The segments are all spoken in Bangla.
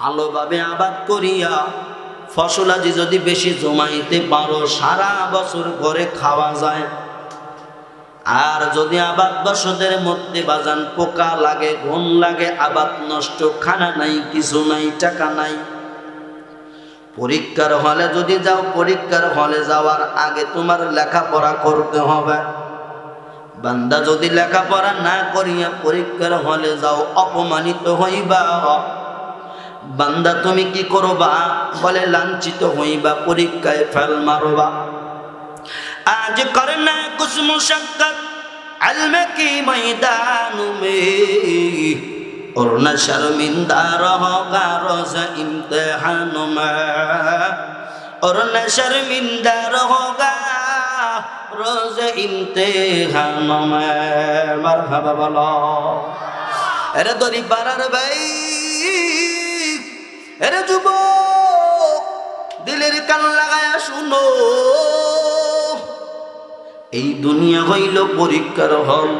ভালোভাবে আবাদ করিয়া ফসলাদি যদি বেশি জমাইতে পারো সারা বছর করে খাওয়া যায়। আর যদি আবাদ বসতের মধ্যে বাজান পোকা লাগে, ঘুম লাগে, আবাদ নষ্ট, খানা নাই, কিছু নাই, টাকা নাই। পরীক্ষার হলে যদি যাও, পরীক্ষার হলে যাওয়ার আগে তোমার লেখাপড়া করতে হবে। বান্দা যদি লেখাপড়া না করিয়া পরীক্ষার হলে যাও, অপমানিত হইবা। বান্দা তুমি কি করবা? বলে লাঞ্ছিত হইবা, পরীক্ষায় ফেল মারবা। आज करना कुछ मुशक्कत इल्म की मैदान में और न शर्मिंदा रहोगा रोज़ इम्तिहान में, और न शर्मिंदा रहोगा रोज़ इम्तिहान में। मरहबा बोलो। अरे दरी पारार भाई, अरे যুবক, দিলের কান লাগায়া শুনো, এই দুনিয়া হইল পরীক্ষার হল।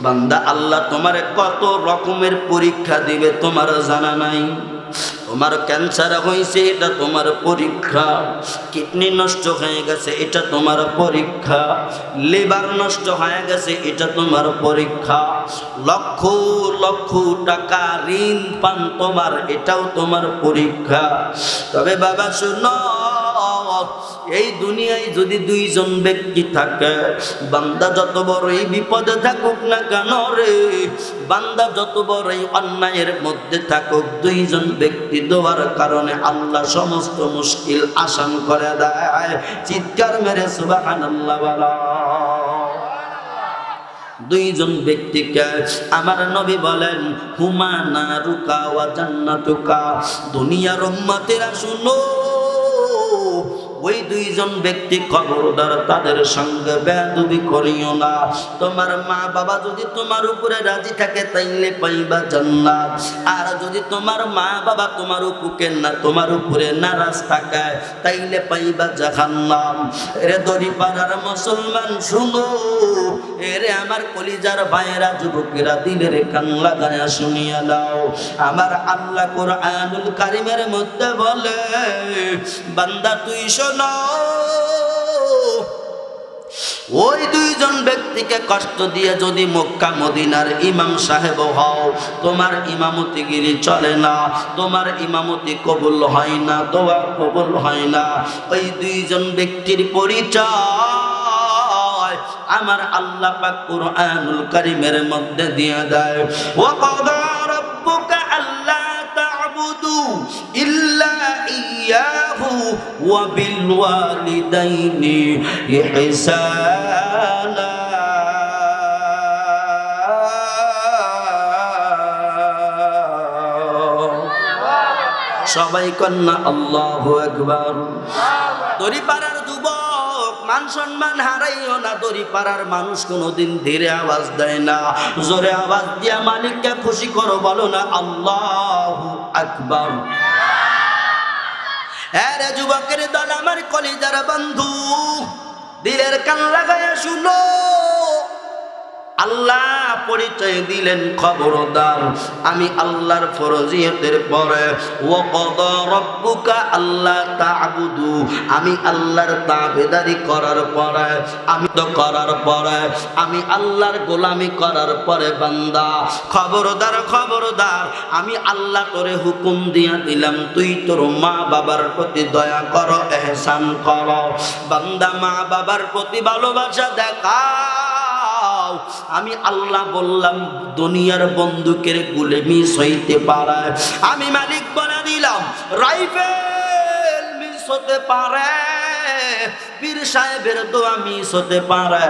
বান্দা আল্লাহ তোমারে কত রকমের পরীক্ষা দিবে তোমার জানা নাই। তোমার ক্যান্সার হয়েছে, এটা তোমার পরীক্ষা। কিডনি নষ্ট হয়ে গেছে, এটা তোমার পরীক্ষা। লিভার নষ্ট হয়ে গেছে, এটা তোমার পরীক্ষা। লক্ষ লক্ষ টাকা ঋণ পান তোমার, এটাও তোমার পরীক্ষা। তবে বাবা শুনো, এই দুনিয়ায় যদি দুইজন ব্যক্তি থাকে, বান্দা যত বড়ই বিপদে থাকুক না কেন রে, বান্দা যত বড়ই অন্যায়ের মধ্যে থাকুক, দুইজন ব্যক্তি দেওয়ার কারণে আল্লাহ সমস্ত মুশকিল আসান করে দেয়। চিৎকার মেরে সুবহানাল্লাহ বলো। দুইজন ব্যক্তিকে আমার নবী বলেন, হুমা নারুকা ওয়া জান্নাতুকা। দুনিয়ার উম্মতেরা শুনো, ওই দুইজন ব্যক্তি খবরদার তাদের সঙ্গে বেয়াদবি করিও না। তোমার মা বাবা যদি তোমার উপরে রাজি থাকে তাইলে পাইবা জান্নাত, আর যদি তোমার মা বাবা তোমার উপরে নারাজ থাকে তাইলে পাইবা জাহান্নাম। এরে দরিপাড়ার মুসলমান শুনো, এরে আমার কলিজার ভাইয়েরা, যুবকেরা, দিলের কান লাগায়া শুনিয়া দাও। আমার আল্লাহ কোরআনুল কারীমের মধ্যে বলে, বান্দা তুই শোনো, ওই দুইজন ব্যক্তিকে কষ্ট দিয়ে যদি মক্কা মদিনার ইমাম সাহেব হও, তোমার ইমামতিগিরি চলে না, তোমার ইমামতি কবুল হয় না, দোয়া কবুল হয় না। ওই দুইজন ব্যক্তির পরিচয় আমার আল্লাহ পাক কুরআনুল কারীমের মধ্যে দিয়ে দেয়। ওয়া ক্বাদা রাব্বুকা আল্লা তা'বুদু ইল্লা ইয়াহু ওয়া বিল ওয়ালিদাইনি ইহসানা। সবাই কন্যা আল্লাহু আকবার। দরিপাড়ার যুবক, মান সম্মান হারাইও না। দরিপাড়ার মানুষ কোনোদিন ধীরে আওয়াজ দেয় না, জোরে আওয়াজ দিয়া মালিককে খুশি করো, বলো না আল্লাহু আকবার। আরে যুবকের দল, আমার কলিজার বন্ধু, দিলের কান লাগায়া শুনো, আল্লাহ পরিচয় দিলেন, খবরদার আমি আল্লাহর ফরজিয়তের পরে ওয়া ক্বাদা রাব্বুকা আল্লা তা'বুদু, আমি আল্লাহর তাবেদারি করার পরে, আমি তো করার পরে, আমি আল্লাহর গোলামি করার পরে, বান্দা খবরদার খবরদার, আমি আল্লাহ তোরে হুকুম দিয়া দিলাম, তুই তোর মা বাবার প্রতি দয়া কর, ইহসান কর। বান্দা মা বাবার প্রতি ভালোবাসা দেখা। আমি আল্লাহ বললাম, দুনিয়ার বন্দুকের গুলি মিস হইতে পারে, আমি মালিক বলে দিলাম রাইফেল মিস হতে পারে, পীর সাহেবের দোয়া মিস হতে পারে,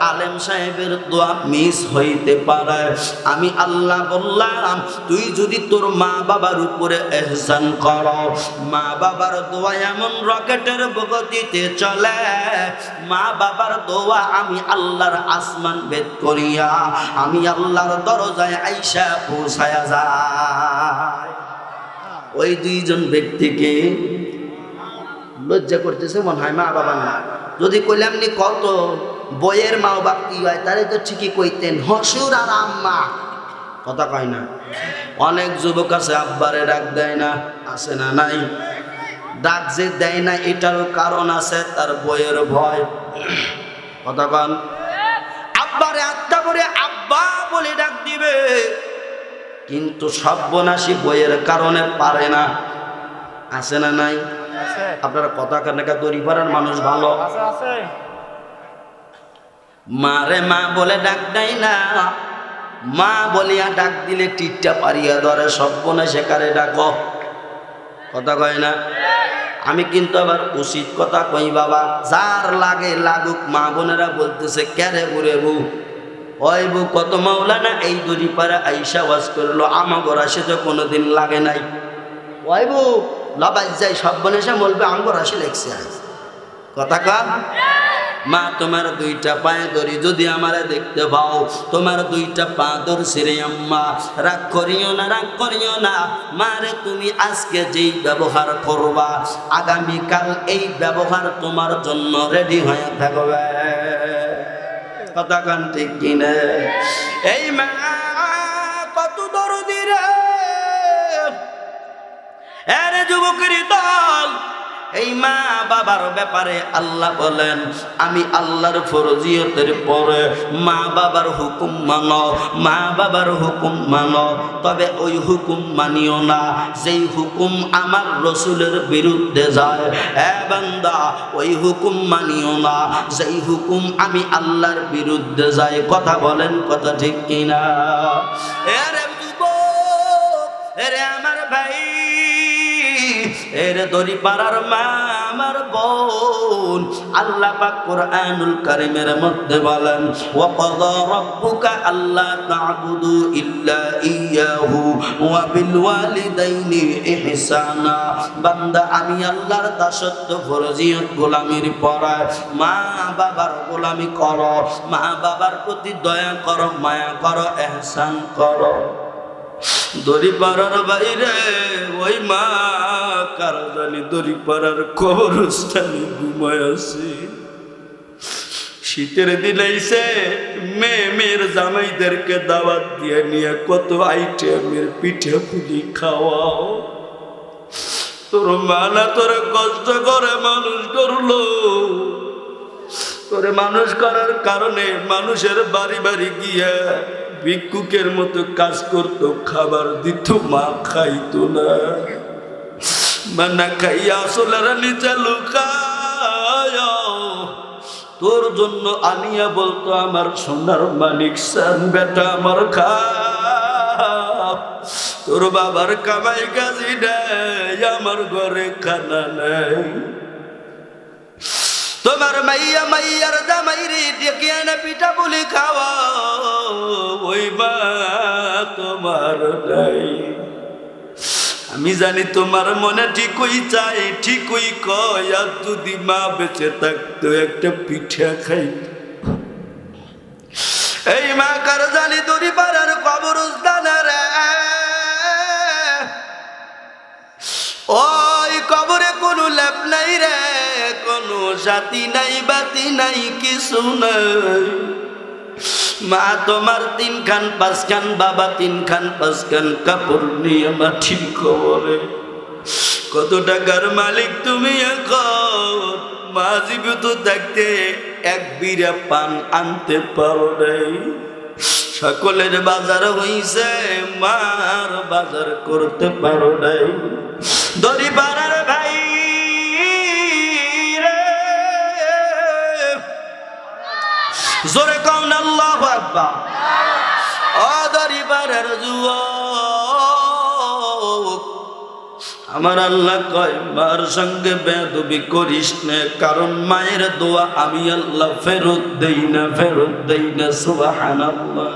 আলেম সাহেবের দোয়া মিস হইতে পারে। আমি আল্লাহ বললাম, তুই যদি তোর মা বাবার উপরে ইহসান কর, মা বাবার দোয়া এমন রকেটের গতিতে চলে, মা বাবার দোয়া আমি আল্লাহর আসমান ভেদ করিয়া আমি আল্লাহর দরজায় আইসা পৌঁছায়া যায়। ওই দুইজন ব্যক্তিকে লজ্জা করতেছে মনে হয় মা বাবা না। যদি কইলাম নি কত বইয়ের মা বাপ কি হয়, তারে তো ঠিকই কইতেন হসুর আর আম্মা। কথা কয় না। অনেক যুবক আছে আব্বারে ডাক দেয় না, আছে না নাই? ডাক যে দেয় না এটারও কারণ আছে, তার বইয়ের ভয়। কথা কন। আব্বারে আত্মা করে আব্বা বলে ডাক দিবে, কিন্তু সর্বনাশী বইয়ের কারণে পারে না, আছে না নাই? আপনারা কথা কানেকা দড়ি পাড়ার মানুষ ভালো। মারে মা বলে ডাক দেয় না, মা বলিয়া ডাক দিলে টিটটা পারিয়া ধরে, সর্বনাশে কারে ডাকো। কথা কয় না। আমি কিন্তু আবার উচিত কথা কই বাবা, যার লাগে লাগুক। মা বোনেরা বলতেছে ক্যারে বুড়ে বউ, ওই বউ কত মাওলানা এই দড়ি পাড়া আইসা ওয়াজ করলো, আমাগর আসে তো কোনোদিন লাগে নাই। ওই বউ লবাই যাই সর্বনাশে বলবে আমগর আসে লেগছে আজ। কথা কন। মা তোমার দুইটা পায়ে ধরি, যদি আমারে দেখতে পাও, তোমার দুইটা পা ধরছি রে আম্মা, রাগ করিও না, রাগ করিও না। মারে তুমি আজকে যেই ব্যবহার করবা, আগামীকাল এই ব্যবহার তোমার জন্য রেডি হয়ে থাকবে। কথা কান ঠিক কিনে? এই মা কত দরদি রে, আরে যুবকের দল। এই মা বাবার ব্যাপারে আল্লাহ বলেন, আমি আল্লাহর ফরজিয়তের পরে মা বাবার হুকুম মানো, মা বাবার হুকুম মানো, তবে ওই হুকুম মানিও না যেই হুকুম আমার রসুলের বিরুদ্ধে যায়। এ বান্দা, ওই হুকুম মানিও না যেই হুকুম আমি আল্লাহর বিরুদ্ধে যায়। কথা বলেন, কথা ঠিক কিনা? এরে যুবক, এরে আমার ভাই, এরে দড়ি পাড়ার মা, আমার বোন, আল্লাহ পাক কোরআনুল কারীমের মধ্যে বলেন, ওয়া ক্বাদা রাব্বুকা আল্লা তা'বুদু ইল্লা ইয়্যাহু ওয়া বিল ওয়ালিদাইনি ইহসানা। বান্দা, আমি আল্লাহর দাসত্ব ফরজিয়ত গোলামির পরে মা বাবার গোলামি করো, মা বাবার প্রতি দয়া করো, মায়া করো, ইহসান করো। দড়ি পাড়ার বাইরে ওই মা কার জানি দড়ি পাড়ার কবরস্থানে ঘুমায় আছে। শীতের দিন আইছে, মেয়ের জামাইদেরকে দাওয়াত দিয়ে নিয়ে কত আইটেমের পিঠে পুলি খাওয়াও। তোর মা না তোরে কষ্ট করে মানুষ করলো, তোরে মানুষ করার কারণে মানুষের বাড়ি বাড়ি গিয়া ভিক্ষুকের মতো কাজ করতো, খাবার দিত, মা খাইতো না। মানা খাইয়া আসলের নিচে লুকায় তোর জন্য আনিয়া বলতো, আমার সোনার মানিক সান বেটা আমার খা। তোর বাবার কামাই কাজি নেই, আমার ঘরে খানা নেই। তোমার মাইয়া মাইয়ার জামাইরি ডেকে এনে পিঠা পুলি খাওয়া, ওই মা তোমার নাই। আমি জানি তোমার মনে ঠিকই চাই, ঠিকই কয়, আর যদি মা বেঁচে থাকতো একটা পিঠা খাইত। এই মা কার জানি দড়ি পাড়ার কবরস্থানে রে, ওই কবরে কোনো লেপ নাই রে, কোনো সাথী নাই, বাতি নাই, কিছু নাই। মা তোমার 3 খান 5 খান, বাবা 3 খান 5 খান কাপড় নিয়ে মাটির কবরে। কত টাকার মালিক তুমি এখন, মা জীবিত থাকতে 1 বিড়া পান আনতে পারো নাই। সকলের বাজার হইছে, মার বাজার করতে পারো নাই। দড়ি পাড়ার ভাই রে, জোরে কওন আল্লাহু আকবার। ও দড়ি পাড়ার যুবক, আমার আল্লাহ কয় মার সঙ্গে বেয়াদবি করিস না, কারণ মায়ের দোয়া আমি আল্লাহ ফেরত দেই না, ফেরত দেই না। সুবহানাল্লাহ।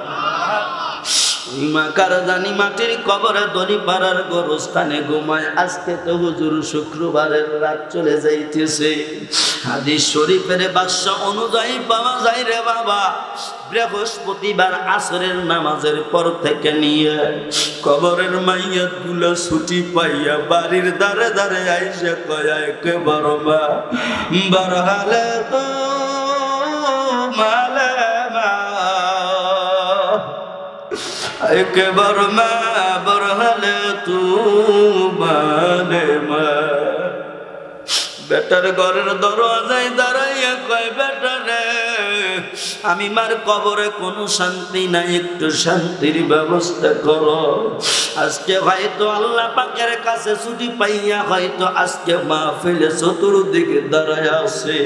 মা কার জানি মাটির কবরে দড়ি পাড়ার গোরস্থানে ঘুমায়। আজকে তো হুজুর শুক্রবারের রাত চলে যাইতেছে, হাদিস শরীফের ভাষ্য অনুযায়ী পাওয়া যায় রে বাবা, বৃহস্পতিবার আসরের নামাজের পর থেকে নিয়ে কবরের মাইয়াত গুলো ছুটি পাইয়া বাড়ির দ্বারে দ্বারে আইসা কয়, একেবারে মা বারহালে তো মালে মা, একবার মা বরহলে তু মানে মা বেটার ঘরের দরজায় দাঁড়াইয়া কয় বেটা রে আমি মার কবরে কোনো শান্তি নাই, একটু শান্তির ব্যবস্থা করো। আজকে হয়তো আল্লাহ পাকের কাছে ছুটি পাইয়া হয়তো আজকে মাহফিলে চতুর্দিকে দাঁড়ায় আছে,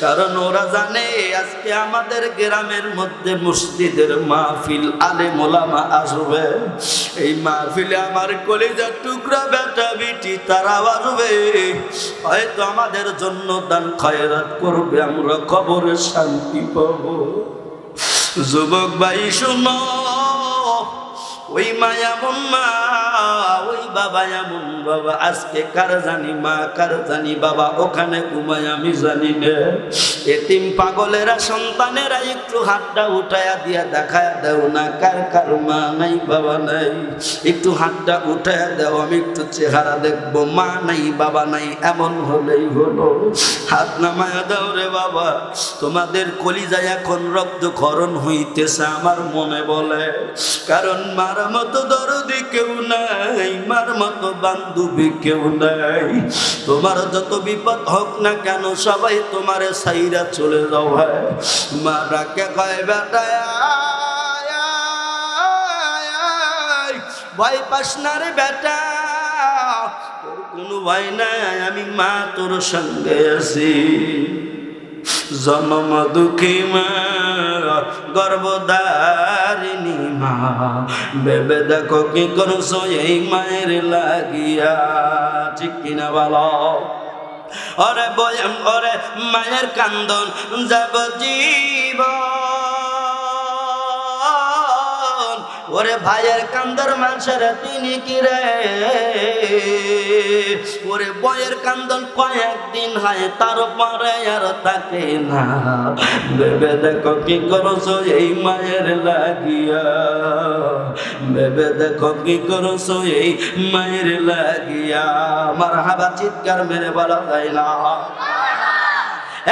কারণ ওরা জানে আজকে আমাদের গ্রামের মধ্যে মসজিদের মাহফিল, আলেম ওলামা আসবে। এই মাহফিলে আমার কলিজার টুকরা বেটা বিটি তারাও আসবে, হয়তো আমাদের জন্য দান খয়রাত করবে, আমরা কবরে শান্তি পাবো। যুবক ভাই শোনো, ওই মা এমন মা, ওই বাবা এমন বাবা, আজকে কার জানি মা কার জানি বাবা ওখানে ঘুমায় আমি জানি না। এতিম পাগলেরা সন্তানেরা একটু হাতটা উঠায়া দিয়া দেখায় দাও না কার কার মা নাই বাবা নাই, একটু হাতটা উঠায়া দাও আমি একটু চেহারা দেখবো, মা নাই বাবা নাই এমন হলেই হলো। হাত নামায়া দাও রে বাবা, তোমাদের কলিজায় এখন রক্তক্ষরণ হইতেছে আমার মনে বলে, কারণ মার মতো দরদি কেউ নাই, মার মতো বান্ধবী কেউ নাই। তোমার যত বিপদ হোক না কেন সবাই তোমারে সাইরা চলে যাও, হয় মা ডাকে কয় বেটা ভয় পাস না রে বেটা, তোর কোনো ভয় নাই, আমি মা তোর সঙ্গে আছি। জন্ম দুঃখী মা গর্ভধারিণী মা, ভেবে দেখো কি করছো এই মায়ের লাগিয়া, ঠিক কিনা বলো? ওরে বয়াম ওরে মায়ের কান্দন যাব জীবন, ওরে ভাইয়ের কান্দর মানুষের তিনি কি রে, ওরে বয়ের কান্দন কয়েকদিন হয় তারপরে আর থাকে না, ভেবে দেখো কি করছো এই মায়ের লাগিয়া, ভেবে দেখো কি করছো এই মায়ের লাগিয়া। আমার হাবা চিৎকার মেরে বলা যায় না।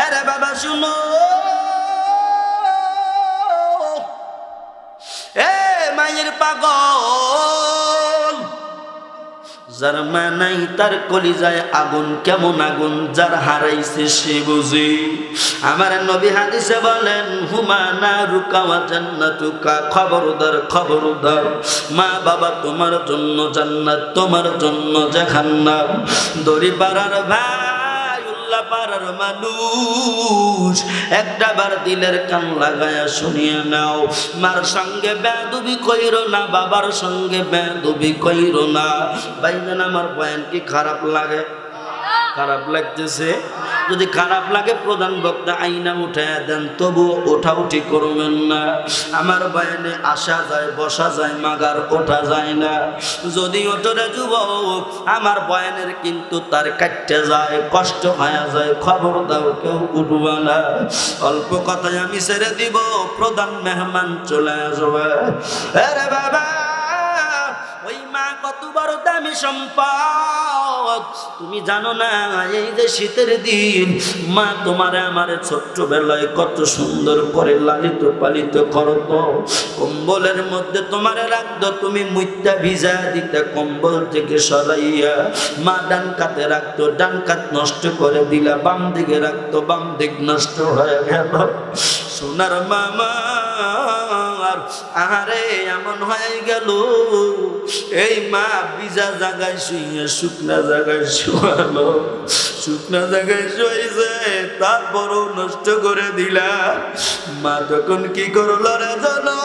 আরে বাবা শুনো, এ মায়ের পাগল, যার মা নাই তার কলিজায় আগুন, কেমন আগুন যার হারাইছে সে বুঝি। আমার নবী হাদিসে বলেন হুমা নারুকা ওয়া জান্নাতুকা, খবরদার খবরদার, মা বাবা তোমার জন্য জান্নাত, তোমার জন্য জাহান্নাম। দড়ি পাড়ার ভাই উল্লাহ পাড়ার মানুষ একটা বার দিলের কান লাগায়া শুনিয়ে নাও, মার সঙ্গে বেয়াদবি কইরো না, বাবার সঙ্গে বেয়াদবি কইরো না। ভাইজান আমার বয়ান কি খারাপ লাগে? খারাপ লাগতেছে? যদি খারাপ লাগে প্রধান বক্তা আইনা উঠায় দেন, তবুও ওঠা উঠি করবেন না। আমার বয়ানে আসা যায় বসা যায়, মাগার ওঠা যায় না। যদি ওঠরে যুবক আমার বয়ানের কিন্তু তার কাটতে যায়, কষ্ট হয়ে যায়, খবর দাও কেউ উঠবা না। অল্প কথায় আমি ছেড়ে দিব, প্রধান মেহমান চলে আসবে। আরে বাবা, ওই মা কত বড় দামি সম্পদ তুমি জানো না? এই যে শীতের দিন মা তোমারে আমারে ছোট্টবেলায় কত সুন্দর করে লালিত পালিত করতো, কম্বলের মধ্যে তোমারে রাখতো, তুমি মুইত্যা ভিজা দিতে কম্বল থেকে সরাইয়া। মা ডান কাতে রাখতো, ডান কাত নষ্ট করে দিলা, বাম দিকে রাখতো, বাম দিক নষ্ট হয়ে গেল। সোনার মামা আহারে এমন হয়ে গেল, এই মা ভিজা জায়গায় শুয়ে শুকনা জায়গায় শুয়ালো, শুকনা জায়গায় শুয়েছে, তারপরও নষ্ট করে দিলা। মা তখন কি করলো রে জানো?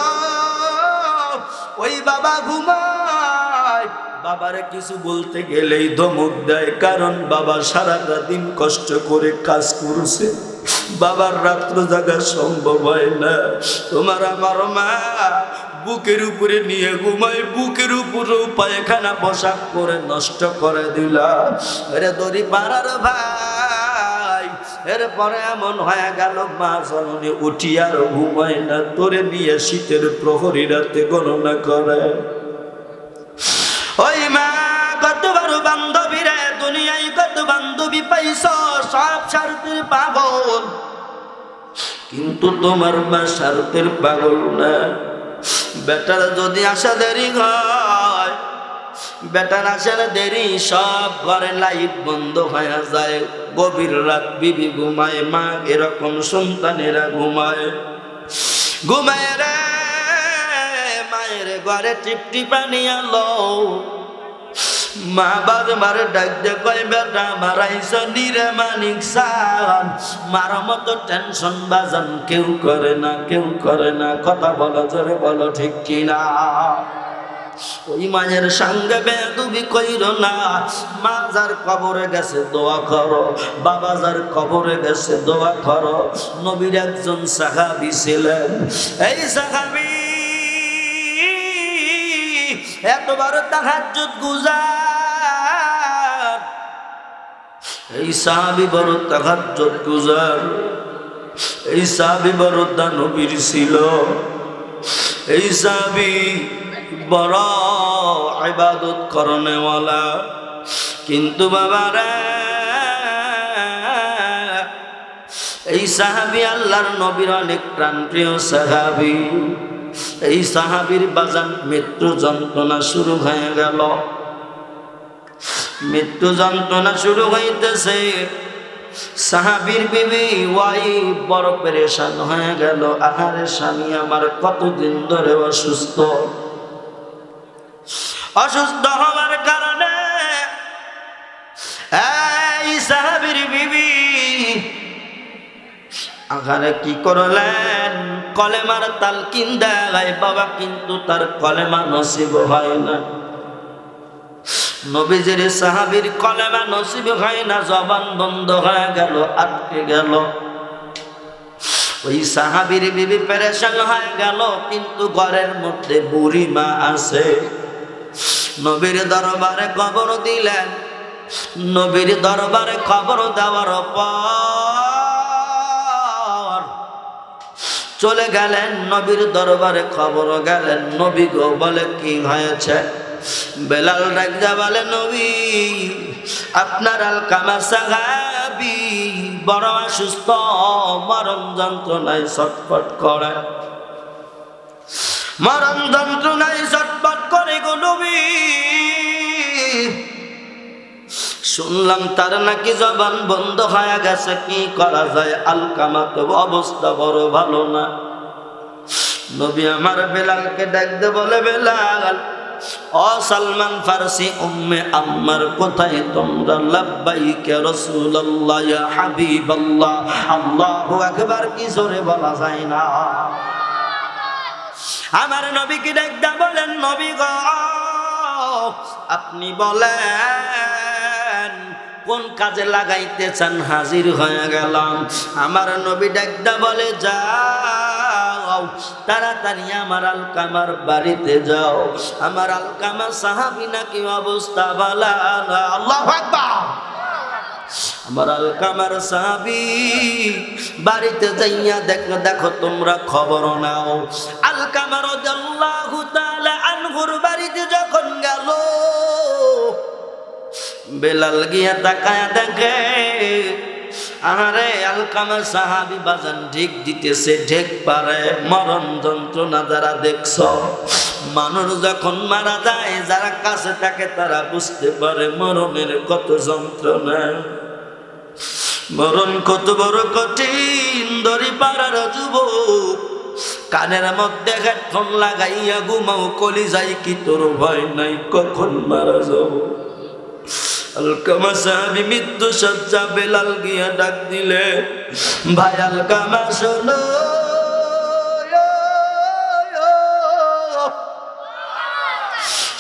ওই বাবা ঘুমায়, বাবারে কিছু বলতে গেলেই ধমক দেয়, কারণ বাবা সারাটা দিন কষ্ট করে কাজ করছে, বাবার রাত্র জাগা সম্ভব হয় না। তোমার আমার মা বুকের উপরে নিয়ে ঘুমায়, বুকের উপরেও পায়খানা পোশাক করে নষ্ট করে দিলা। আরে দড়ি পাড়ার ভাই, এরপরে এমন হয়ে গেল মা জননী উঠিয়ার ঘুমায় না, তোরে নিয়ে শীতের প্রহরী রাতে গণনা করে। ওই মা কতবার বান্ধবী রে দুনিয়ায়, কত বান্ধবী পাইছ, সব স্বার্থের পাগল, কিন্তু তোমার মা স্বার্থের পাগল না। বেটার যদি আসা দেরি হয়, বেটার আসার দেরি, সব ঘরে লাইট বন্ধ হয়ে যায়, গভীর রাত বিবি ঘুমায়, মা এরকম সন্তানেরা ঘুমায়, ঘুমায় রে মায়ের ঘরে টিপটি পানি আলো, মা বারবার ডাক দে কয় বেটা মারাইছ নিরে মানিক সান, মার মতো টেনশন বাজান কেউ করে না, কেউ করে না, কথা বলো জোরে বলো ঠিক কিনা। ওই মায়ের সঙ্গে বেয়াদবি কইরো না, মা যার কবরে গেছে দোয়া করো, বাবা যার কবরে গেছে দোয়া করো। নবীর একজন সাহাবী ছিলেন, এই সাহাবী এত বড় তাহাজ্জুদ গুজার, এই সাহাবী বড় তাহাজ্জুদ গুজার, এই সাহাবী বড় দানবীর ছিল, এই সাহাবী বড় ইবাদত করনেওয়ালা। কিন্তু বাবারা এই সাহাবী আল্লাহর নবীর অনেক প্রাণপ্রিয় সাহাবী, এই সাহাবীর বাজান মৃত্যু যন্ত্রণা শুরু হয়ে গেল, মৃত্যু যন্ত্রণা শুরু হইতেছে। সাহাবীর বিবি ওয়াইফ বড় পেরেশান হয়ে গেল, আহারে স্বামী আমার কতদিন ধরে অসুস্থ, অসুস্থ হওয়ার কারণে এই সাহাবীর বিবি আখানে কি করলেন, কলেমার তালকিন দেয় বাবা, কিন্তু তার কলেমা নসিব হয় না। নবীজির সাহাবীর কলেমা নসিব হয় না, জবান বন্ধ হয়ে গেল, আটকে গেল। ওই সাহাবীর বিবি পেরেশান হয়ে গেল, কিন্তু ঘরের মধ্যে বুড়ি মা আছে। নবীর দরবারে খবর দিলেন, নবীর দরবারে খবর দেওয়ার পর চলে গেলেন নবীর দরবারে, খবর গেলেন, নবী গো বলে কি হয়েছে? বেলাল রাজা বলে নবী আপনার আলকামা সাহাবী বড় অসুস্থ, মরণ যন্ত্রণায় ছটফট করে, মরণ যন্ত্রণায় ছটফট করে গো নবী। শুনলাম তার নাকি জবান বন্ধ হয়ে গেছে, কি করা যায়? আলকামা তো অবস্থা বড় ভালো না। নবী আমার বেলালকে ডাকতে বলে, বেলাল ও সালমান ফারসি উম্মে আম্মার কোথায় তোমরা? লাব্বাইক ইয়া রাসূলুল্লাহ ইয়া হাবিবাল্লাহ। আল্লাহু আকবার কি জোরে বলা যায় না? আমার নবীকে ডাকতে বলেন, নবী গো আপনি বলেন কোন কাজে লাগাইতে চান? হাজির হয়ে গেলাম। আমার নবী ডাকতে বলে, যাও তাড়াতাড়ি আমার আলকামার বাড়িতে যাও, আমার আলকামা সাহাবী নাকি অবস্থা ভালো না। আল্লাহু আকবার। আমার আলকামার সাহাবী বাড়িতে যাইয়া দেখো তোমরা খবর নাও। আলকামা রাদিয়াল্লাহু তাআলা আনহুর বাড়িতে যখন গেল, বেলাল গিয়া তাকায়া দেখে, আরে আলকামা সাহাবী বাজান ঢেক দিতেছে, ঢেক পারে। মরণ যন্ত্রণা যারা দেখছ, মানুষ যখন মারা যায় যারা কাছে থাকে তারা বুঝতে পারে মরণের কত যন্ত্রণা, মরণ কত বড় কঠিন। দড়ি পাড়ার যুবক কানের মধ্যে হেডফোন লাগাইয়া ঘুমাও, কলিজায় কি তোর ভয় নাই কখন মারা যাও? আলকামা সাহাবী মৃত্যু শয্যা, বেলাল গিয়া ডাক দিলে, ভাই আলকামা শোনো,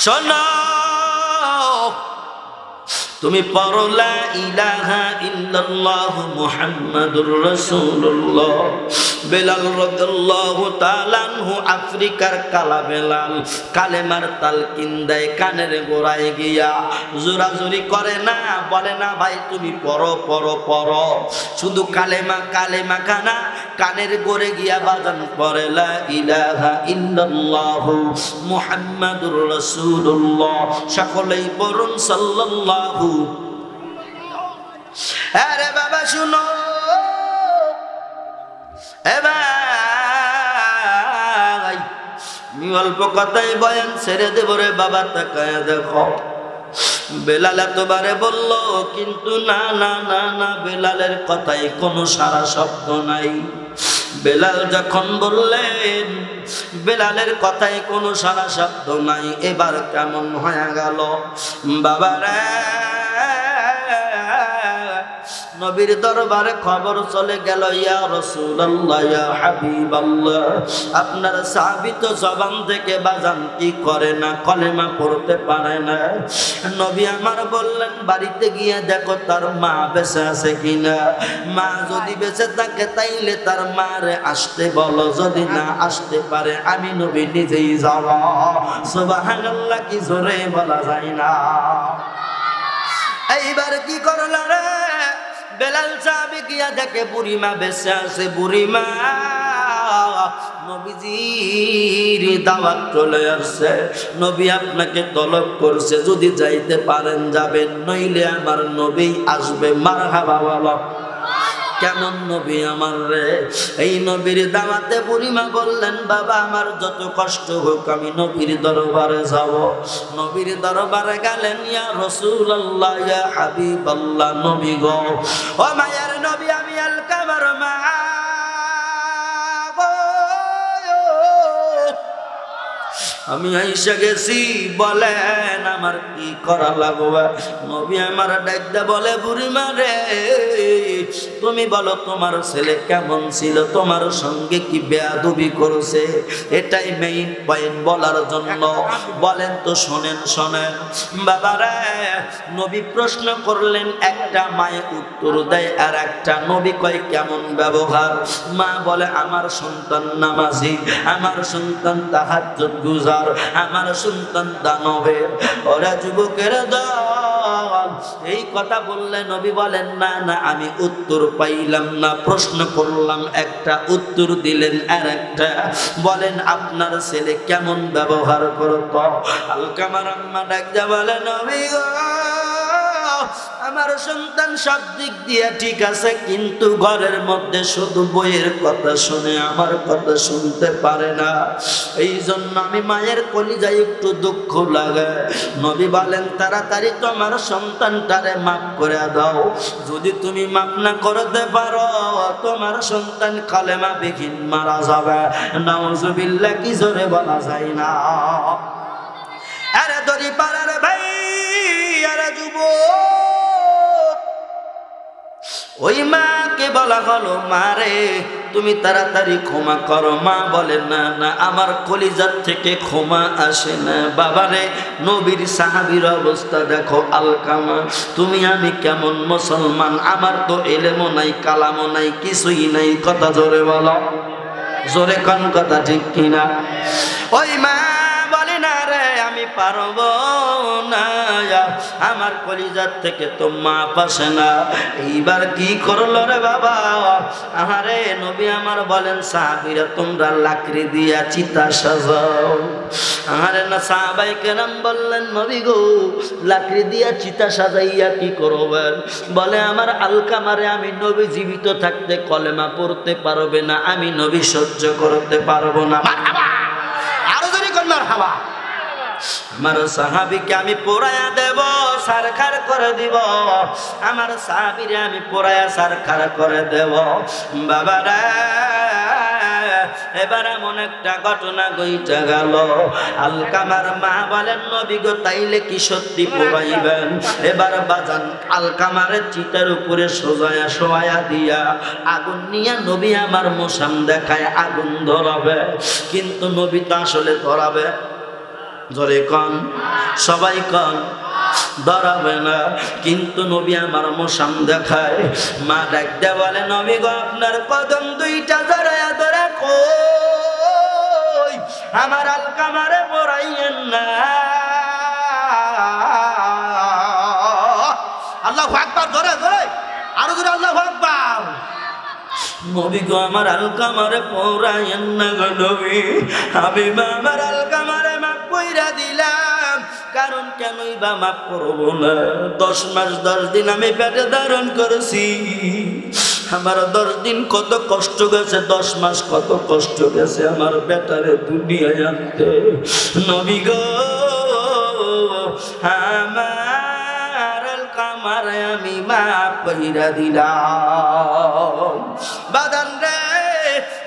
শোনো তুমি পড়ো লা ইলাহা ইল্লাল্লাহ মুহাম্মাদুর রাসূলুল্লাহ। বেলাল রাদিয়াল্লাহু তাআলা আনহু আফ্রিকার কালা বেলাল, কালেমার তালকিন দেয়, কানের গোড়ায় গিয়া জোরাজুরি করে না, বলে না ভাই তুমি পড়ো পড়ো পড়ো, শুধু কালেমা কালেমা খানা কানের গোড়ে গিয়া বাজান পড়ে লা ইলাহা ইল্লাল্লাহ মুহাম্মাদুর রাসূলুল্লাহ। সকলেই পড়ুন সাল্লাল্লাহু। আরে বাবা শুনো, এ ভাই আমি অল্প কথাই বয়ান ছেড়ে দেব রে বাবা, তাকায় দেখো। বেলাল এতবারে বলল, কিন্তু না না না না, বেলালের কথায় কোনো সারা শব্দ নাই। বেলাল যখন বললেন বেলালের কথায় কোনো সারা শব্দ নাই, এবার কেমন হয়ে গেল বাবারা। নবীর দরবারে খবর চলে গেল, ইয়া রাসূলুল্লাহ, ইয়া হাবিবাল্লাহ, আপনার সাহাবী তো জবান থেকে বাজান কি করে না, কলেমা পড়তে পারে না। নবী আমার বললেন, বাড়িতে গিয়ে দেখো তার মা বেঁচে আছে কিনা। মা যদি বেঁচে থাকে তাইলে তার মারে আসতে বলো, যদি না আসতে পারে আমি নবী নিজেই যাব। সুবহানাল্লাহ, কি জোরে বলা যায় না। এইবার কি করলা রে? বেলাল সাহাবী গিয়া দেখে বুড়িমা বেঁচে আছে। বুড়িমা, নবীজির দাওয়াত চলে আসছে, নবী আপনাকে তলব করছে, যদি যাইতে পারেন যাবেন, নইলে আমার নবী আসবে। মারহাবা বলো। কেমন নবী আমার রে? এই নবীর দাওয়াতে বুড়িমা বললেন, বাবা আমার যত কষ্ট হোক আমি নবীর দরবারে যাব। নবীর দরবারে গেলেন, ইয়া রাসূলুল্লাহ, ইয়া হাবিবাল্লাহ, নবী গো, ও মায়ের নবী, আমি আলকামার মা গো, আমি আইসা গেছি, বলেন আমার কি করা লাগবে। নবী আমার ডাকতে বলে, বুড়িমা রে, তুমি বলো তোমার ছেলে কেমন ছিল, তোমার সঙ্গে কি বেয়াদবি করেছে, এটাই মেইন পয়েন্ট বলার জন্য। বলেন তো, শোনেন শোনেন বাবারা। নবী প্রশ্ন করলেন, একটা মায়ে উত্তর দেয়, আর একটা নবী কয় কেমন ব্যবহার। মা বলে, আমার সন্তান নামাজি, আমার সন্তান তাহাজ্জুদ গুজার, আমার সন্তান দানবের, ওরা যুবকের দল। এই কথা বললে নবী বলেন, না না, আমি উত্তর পাইলাম না, প্রশ্ন করলাম একটা, উত্তর দিলেন আর একটা। বলেন আপনার ছেলে কেমন ব্যবহার করত? আলকামার আম্মা ডাকতে বলে, নবী গো, আমার সন্তান সব দিক দিয়ে ঠিক আছে, কিন্তু ঘরের মধ্যে শুধু বইয়ের কথা শুনে, আমার কথা শুনতে পারে না। এই জন্য আমি মায়ের কলিজায় একটু দুঃখ লাগে। নবী বলেন, তাড়াতাড়ি তোমার সন্তানটারে মাফ করে দাও। যদি তুমি মাফ না করতে পারো, তোমার সন্তান কালেমা বিহীন মারা যাবে। নাউজুবিল্লাহ, কি জোরে বলা যায় না। আরে দড়ি পাড়ার ভাই, আরে যুবক, ওই মাকে বলা হলো, মারে তুমি তাড়াতাড়ি ক্ষমা করো। মা বলে, না না, আমার কলিজার থেকে ক্ষমা আসে না। বাবারে, নবীর সাহাবীর অবস্থা দেখো। আলকামা, তুমি আমি কেমন মুসলমান, আমার তো এলেমও নাই, কালামও নাই, কিছুই নাই। কথা জোরে বলো, জোরে কোন কথা ঠিক কিনা? ওই মা বলে, না রে, আমি পারবো না, আমার কলিজার থেকে তো মাপ আসে না। এইবার কি করলো রে বাবা? আরে নবী আমার বলেন, সাহাবীরা তোমরা লাকড়ি দিয়া চিতা সাজাও। আরে না, সাহাবায়ে কেরাম বললেন, নবী গো, লাকড়ি দিয়া চিতা সাজাইয়া কি করবেন? বলে, আমার আলকামারে আমি নবী জীবিত থাকতে কলেমা পড়তে পারবে না, আমি নবী সহ্য করতে পারবো না। আরো যদি কোন মারহাবা। আমার সাহাবীকে আমি পোড়ায়া দেব, সারখার করে দিব। আমার সাহাবীরে আমি পোড়ায়া সারখার করে দেব। বাবারা, এবার এমন একটা ঘটনা ঘটে গেল। আলকামার মা বলেন, নবী গো, তাইলে কি সত্যি পোড়াইবেন? এবার বাজান আলকামারের চিতার উপরে সোজায়া শোয়া দিয়া আগুন নিয়ে নবী আমার মোসাম দেখায় আগুন ধরাবে, কিন্তু নবী তো আসলে ধরাবে, ধরে কন সবাই কন, ধরাবে না, কিন্তু নবী আমার মোসাম দেখায়। মা ডাকতে বলে, নবী গো, আপনার কদম দুইটা জড়ায়া ধরে কই, আমার আলকামারে পড়াইয়েন না। আল্লাহু আকবার, ধরে ধরে আরো ধরে আল্লাহু আকবার। নবী গো, আমার আলকামারে পড়াইয়েন না গো নবী, আমি আমার আলকামারে মাফ কইরা দিলাম। কারণ কেনই বা মাফ করবো না? 10 মাস 10 দিন আমি পেটে ধারণ করেছি, আমার 10 দিন কত কষ্ট গেছে, 10 মাস কত কষ্ট গেছে আমার বেটারে দুনিয়ায় আনতে। নবী গো আমার কামারে আমি মাফ কইরা দিলাম। বাদান রে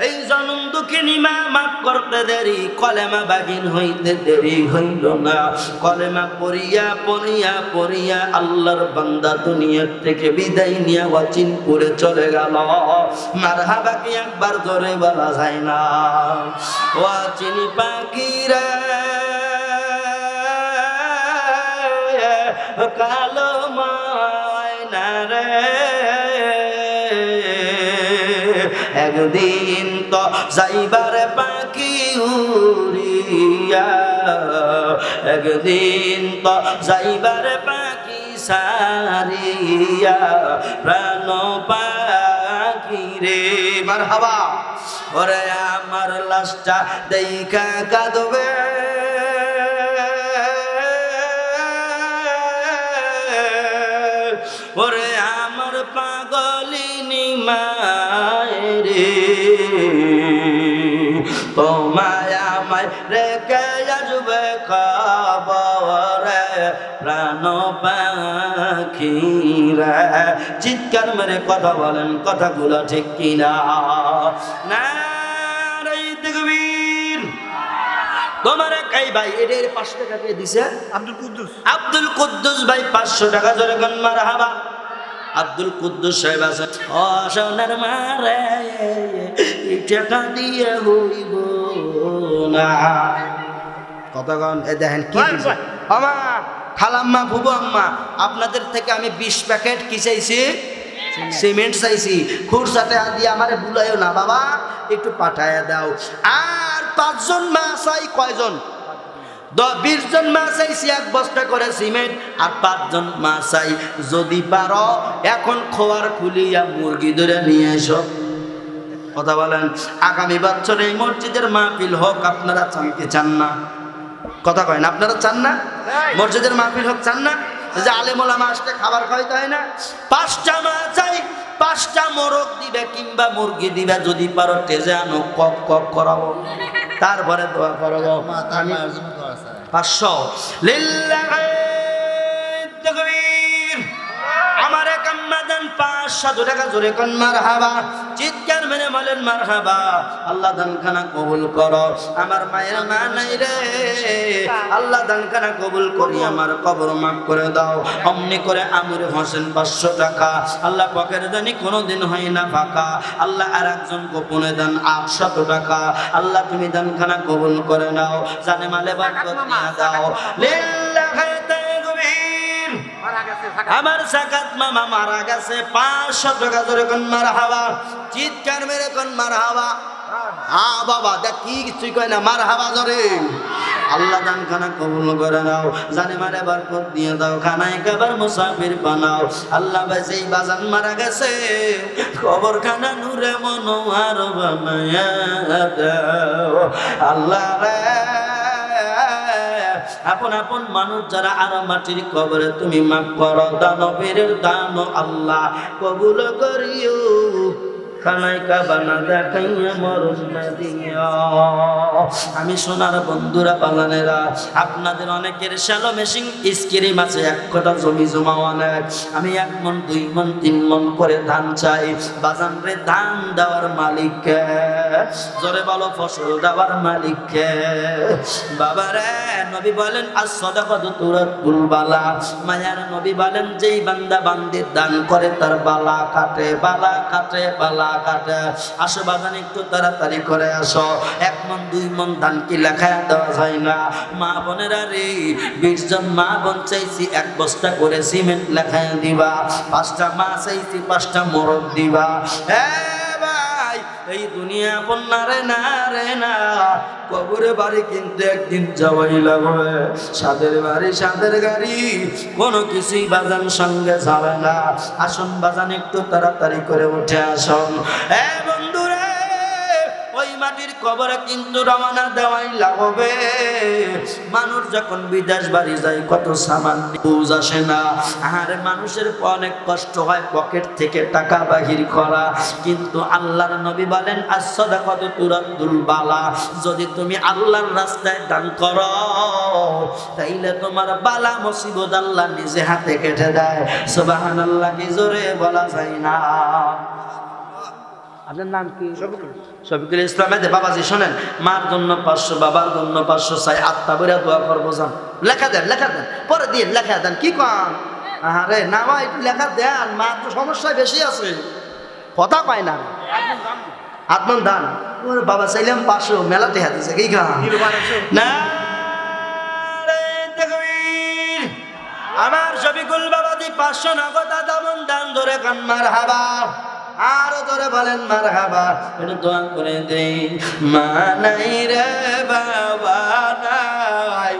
এই জনম দুঃখিনী মা মাফ করতে দেরি, কলেমা বাগিন হইতে দেরি হইল না। কলেমা পড়িয়া পড়িয়া পড়িয়া আল্লাহর বান্দা দুনিয়ার থেকে বিদায় নিয়ে ওয়াচিন করে চলে গেল। মারহাবা কি একবার জোরে বলা যায় না? ওয়াচিন পাখিরা কালো ময়না রে, একদিন তো যাইবার পাখি উড়িয়া, একদিন তো যাইবার পাখি সারিয়া, প্রাণ পাখি রে। মারহাবা। ওরে আমার লাশটা দেখা কাঁদবে, ওরে আমার পাগলিনী মায়েরে, তোমায় আমায় রেখে আসবে খবরে প্রাণ পাখিরা। চিৎকার মেরে কথা বলেন, কথাগুলো ঠিক কিনা? নারে তাকবীর। তোমার এই ভাই এর 500 টাকা দিয়ে দিছে আব্দুল কুদ্দুস ভাই 500 টাকা জোরে কোন মারহাবা। আব্দুল কুদ্দুস সাহেব আছে, ও সোনার মারে টাকা দিয়ে হইব না। কতক্ষণ এ দেখেন কি দিছে আমা খালাম্মা বুবু আম্মা, আপনাদের থেকে আমি 20 প্যাকেট কি চাইছি? সিমেন্ট চাইছি। খুরসাতে দিয়ে আমারে ভুলাইও না বাবা, একটু পাঠায়া দাও। আর 5 জন মা চাই, কয়জন? 20 জন মা চাইছি 1 বস্তা করে সিমেন্ট। আর 5 জন মা চাই, যদি পারো এখন খোয়ার খুলিয়া মুরগি ধরে নিয়ে এসো। কথা বলেন, আগামী বছর এই মসজিদের মাহফিল হোক, আপনারা চান কি চান না? কথা কয় না, আপনারা চান না মসজিদের মাহফিল হোক? চান না যে আলেম ওলামা আসলে খাবার খাওয়াইতে হয় না? 5টা মা চাই, 5টা মোরগ দিবে কিংবা মুরগি দিবে, যদি পারো টেজে আনো, কক কক করাবো, তারপরে দোয়া করবো। 500 লিল্লাহি তাকবীর। আমার কাম্মা দেন 500 টাকা জোরে কোন মারহাবা। চিৎকার মেরে বলেন মারহাবা। আল্লাহ দানখানা কবুল করো। আমার মায়ের মা নাই রে, আল্লাহ দানখানা কবুল করি, আমার কবর মাফ করে দাও। অমনি করে আমির হোসেন 500 টাকা। আল্লাহ পকের জানি কোনোদিন হয় না ফাঁকা। আল্লাহ আর একজন গোপনে দেন 800 টাকা। আল্লাহ তুমি দানখানা কবুল করে নাও, জানে মালে বরকত দিয়ে দাও। লিল্লাহি তাকবীর। আমার যাকাত মামা মারা গেছে 500 টাকা জোরে কোন মারহাবা। চিৎকার মেরে কোন মারহাবা। হ্যাঁ বাবা, দেখ কি কিছুই কয় না, মারহাবা জোরে। আল্লাহ দান খানা কবুল করে নাও, জানে মারে বরকত দিয়ে দাও, খানায় খাবার মুসাফির বানাও। আল্লাহ ভাই যেই বাজান মারা গেছে, কবর খানা নূরে মনোয়ার বানায়া দাও। আল্লাহ রে, আপন আপন মানুষ যারা আর মাটির কবরে তুমি মাফ করো, দানবীর দান আল্লাহ কবুল করিও। খানায় কাবানা দেখাইয়া মরণ না দিয়া। আমি সোনার বন্ধুরা বাগানেরা, আপনাদের অনেকের শ্যালো মেশিন স্কিরিম আছে, 1 কাঠা জমি জমা অনেক। আমি 1 মন 2 মন 3 মন করে ধান চাই। বাজান রে, ধান দেওয়ার মালিককে জোরে বলো, ফসল দেওয়ার মালিককে। বাবা রে, নবী বলেন as-সাদাকাতু তুরাতুল বালা। মায়ার নবী বলেন, যেই বান্দা বান্দির দান করে তার বালা কাটে, বালা কাটে, বালা কাটে। আসো বাগান, একটু তাড়াতাড়ি করে আসো। 1 মন 2 মন ধান কি লেখায় দেওয়া যায় না? মা বোনেরা রে, 20 জন মা বোন চাইছি 1 বস্তা করে সিমেন্ট লেখায় দিবা। 5টা মা চাইছি 5টা মোরগ দিবা। ভাই, এই দুনিয়া আপন না রে, না রে না। কবরে বাড়ি কিন্তু একদিন যাওয়াই লাগবে। সাদের বাড়ি সাদের গাড়ি, কোনো কিছুই বাজান সঙ্গে যাবে না। আসুন বাজান, একটু তাড়াতাড়ি করে উঠে আসুন। বন্ধুরে, ওই মাটির কবরে কিন্তু রওনা দেওয়াই লাগবে। মানুষ যখন বিদেশ বাড়ি যায় কত সামান বুঝ আসে না, আর মানুষের অনেক কষ্ট হয় পকেট থেকে টাকা বাহির করা, কিন্তু আল্লাহর নবী বলেন as-সাদাকাতু তুরাদ্দুল বালা, যদি তুমি আল্লাহর রাস্তায় দান করো তাইলে তোমার বালা মুসিবত আল্লাহ নিজে হাতে কেটে দেয়। সুবহানাল্লাহ কি জোরে বলা যায় না? আপনার নাম কি? শফিকুল ইসলাম। বাবাজি শোনেন, মার জন্য 500, বাবার জন্য 500 চাই, আত্মা বইরা দোয়া করবো যান। লেখা দেন পরে দিন, লেখা দেন। কি কন? আরে নামা একটু লেখা দেন, মার তো সমস্যা বেশি আছে, কথা পায় না। আত্মন দান বাবা চাইলাম 500, মেলাতে হাতেছে কি গান না। আমার শফিকুল বাবাজি 500 নগদ দামন দান ধরে কান মারহাবা, আরো ধরে বলেন মারহাবা। একটু দোয়া করে দেই। মা নাই রে বাবা নাই,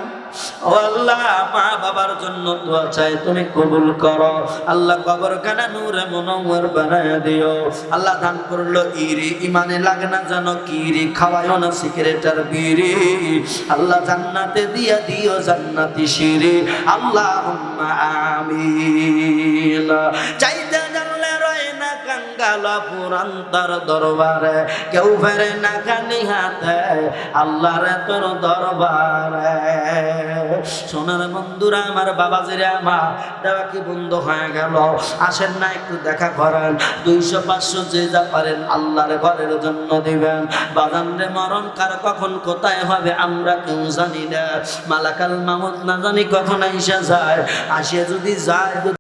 ও আল্লাহ মা বাবার জন্য দোয়া চাই, তুমি কবুল করো আল্লাহ। কবরখানা নূরে মুনওয়ার বানায় দিও আল্লাহ। দান করলো ইরি, ইমানে লাগে না জানো কিরি, খাওয়ায়ও না সিগারেটার বিড়ি, আল্লাহ জান্নাতে দিয়া দিও জান্নাতি শিরি, আল্লাহুম্মা আমিন। চাইতে জানলে রয় না কাঙ্গাল পুরান্তর দরবারে, কেউ ফেরে না খালি হাতে আল্লাহর তোর দরবারে। সোনার বন্ধুরা আমার, বাবাজিরা আমার, দেওয়া কি বন্ধ হয়ে গেল? আসেন না একটু দেখা করেন। 200-500 যে যা পারেন আল্লাহর ঘরের জন্য দিবেন। বাজান রে মরণ কার কখন কোথায় হবে আমরা কেউ জানি না। মালাকাল মাউত না জানি কখন আইসা যায়, আসিয়া যদি যায়